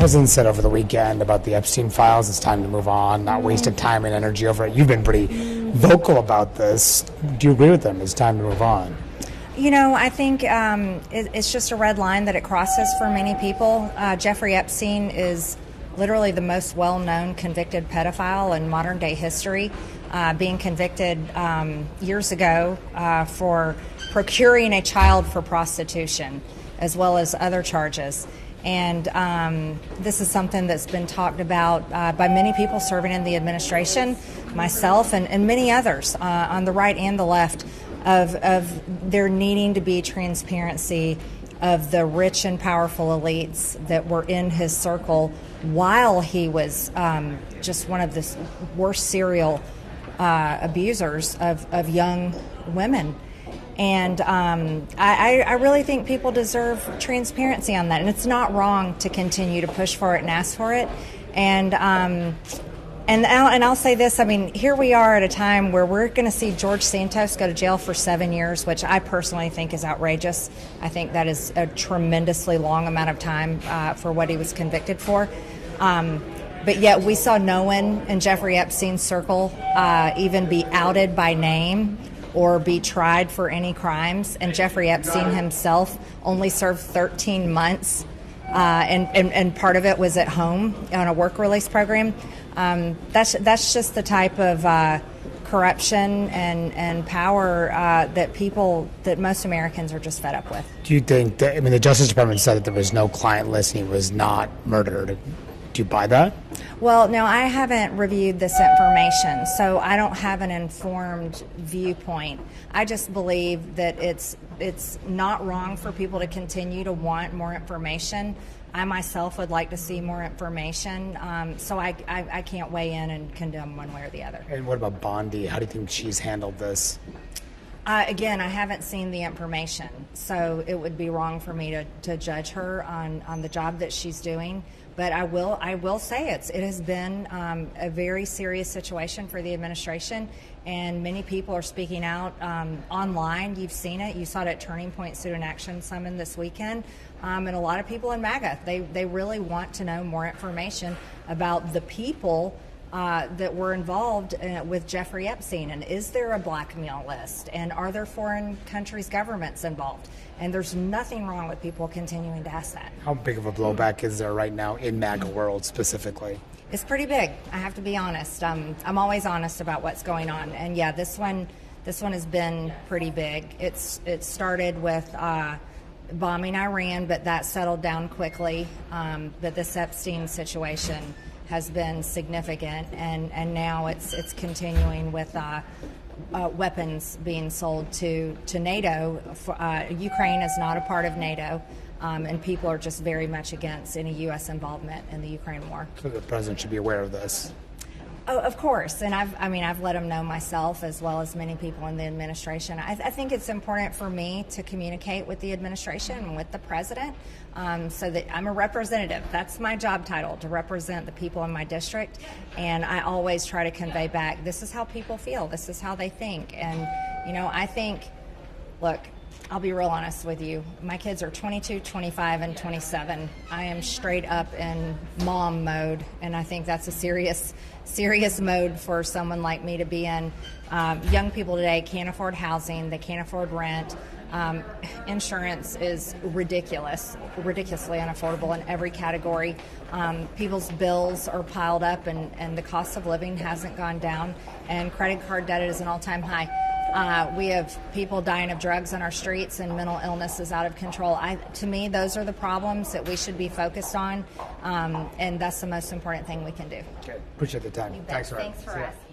president said over the weekend about the Epstein files, it's time to move on, not wasting time and energy over it. You've been pretty vocal about this. Do you agree with him? It's time to move on. You know, I think it's just a red line that it crosses for many people. Jeffrey Epstein is literally the most well-known convicted pedophile in modern-day history, being convicted years ago for procuring a child for prostitution, as well as other charges. And this is something that's been talked about by many people serving in the administration, myself, and many others on the right and the left, of there needing to be transparency of the rich and powerful elites that were in his circle while he was just one of the worst serial abusers of young women. And I really think people deserve transparency on that. And it's not wrong to continue to push for it and ask for it. And I'll say this, I mean, here we are at a time where we're going to see George Santos go to jail for 7 years, which I personally think is outrageous. I think that is a tremendously long amount of time for what he was convicted for. But yet we saw no one in Jeffrey Epstein's circle even be outed by name or be tried for any crimes. And Jeffrey Epstein himself only served 13 months, and part of it was at home on a work release program. That's just the type of corruption and power that most Americans are just fed up with. Do you think that, I mean, the Justice Department said that there was no client list and he was not murdered. Do you buy that? Well, no, I haven't reviewed this information, so I don't have an informed viewpoint. I just believe that it's not wrong for people to continue to want more information. I myself would like to see more information, so I can't weigh in and condemn one way or the other. And what about Bondi? How do you think she's handled this? Again, I haven't seen the information, so it would be wrong for me to judge her on the job that she's doing. But I will say it has been a very serious situation for the administration, and many people are speaking out online. You've seen it. You saw it at Turning Point Student Action Summit this weekend, and a lot of people in MAGA. They really want to know more information about the people that were involved with Jeffrey Epstein, and is there a blackmail list, and are there foreign countries' governments involved? And there's nothing wrong with people continuing to ask that. How big of a blowback is there right now in MAGA world specifically? It's pretty big, I have to be honest. I'm always honest about what's going on, and yeah, this one has been pretty big. It started with bombing Iran, but that settled down quickly. But this Epstein situation has been significant, and now it's continuing with weapons being sold to NATO. Ukraine is not a part of NATO, and people are just very much against any U.S. involvement in the Ukraine war. So the president should be aware of this. Oh, of course, and I've let him know myself, as well as many people in the administration. I think it's important for me to communicate with the administration and with the president, so that I'm a representative. That's my job title, to represent the people in my district, and I always try to convey back, this is how people feel, this is how they think. And I think, look, I'll be real honest with you. My kids are 22, 25, and 27. I am straight up in mom mode, and I think that's a serious mode for someone like me to be in. Young people today can't afford housing. They can't afford rent. Insurance is ridiculously unaffordable in every category. People's bills are piled up, and the cost of living hasn't gone down, and credit card debt is an all-time high. We have people dying of drugs on our streets, and mental illness is out of control. To me, those are the problems that we should be focused on, and that's the most important thing we can do. Okay. Appreciate the time. Thanks for asking.